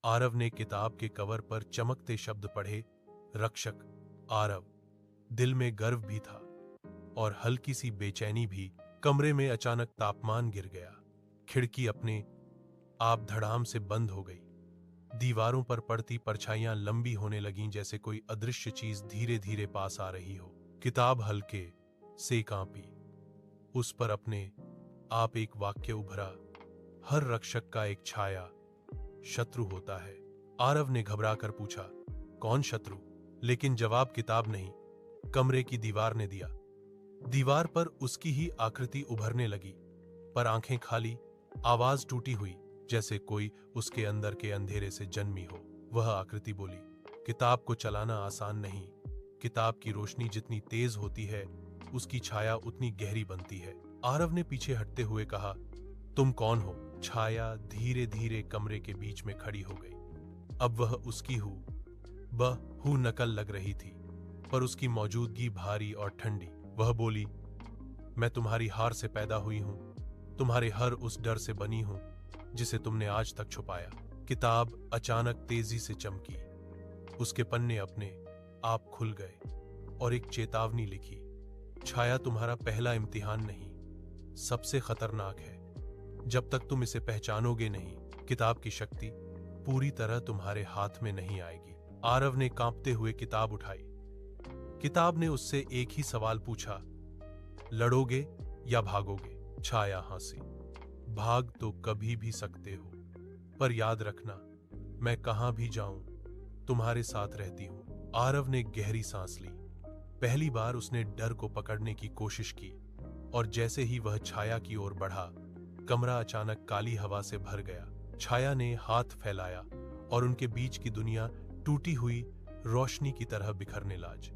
आरव ने किताब के कवर पर चमकते शब्द पढ़े, रक्षक आरव। दिल में गर्व भी था और हल्की सी बेचैनी भी। कमरे में अचानक तापमान गिर गया। खिड़की अपने आप धड़ाम से बंद हो गई। दीवारों पर पड़ती परछाइयां लंबी होने लगीं, जैसे कोई अदृश्य चीज धीरे धीरे पास आ रही हो। किताब हल्के से कांपी। उस पर अपने आप एक वाक्य उभरा, हर रक्षक का एक छाया शत्रु होता है। आरव ने घबराकर पूछा, कौन शत्रु? लेकिन जवाब किताब नहीं, कमरे की दीवार ने दिया। दीवार पर उसकी ही आकृति उभरने लगी, पर आंखें खाली, आवाज टूटी हुई, जैसे कोई उसके अंदर के अंधेरे से जन्मी हो। वह आकृति बोली, किताब को चलाना आसान नहीं। किताब की रोशनी जितनी तेज होती है, उसकी छाया उतनी गहरी बनती है। आरव ने पीछे हटते हुए कहा, तुम कौन हो? छाया धीरे धीरे कमरे के बीच में खड़ी हो गई। अब वह उसकी हू नकल लग रही थी, पर उसकी मौजूदगी भारी और ठंडी। वह बोली, मैं तुम्हारी हार से पैदा हुई हूं, तुम्हारे हर उस डर से बनी हूं जिसे तुमने आज तक छुपाया। किताब अचानक तेजी से चमकी। उसके पन्ने अपने आप खुल गए और एक चेतावनी लिखी, छाया तुम्हारा पहला इम्तिहान नहीं, सबसे खतरनाक है। जब तक तुम इसे पहचानोगे नहीं, किताब की शक्ति पूरी तरह तुम्हारे हाथ में नहीं आएगी। आरव ने कांपते हुए किताब उठाई। किताब ने उससे एक ही सवाल पूछा, लड़ोगे या भागोगे? छाया हंसी, भाग तो कभी भी सकते हो, पर याद रखना, मैं कहां भी जाऊं तुम्हारे साथ रहती हूं। आरव ने गहरी सांस ली। पहली बार उसने डर को पकड़ने की कोशिश की, और जैसे ही वह छाया की ओर बढ़ा, कमरा अचानक काली हवा से भर गया। छाया ने हाथ फैलाया और उनके बीच की दुनिया टूटी हुई रोशनी की तरह बिखरने लगी।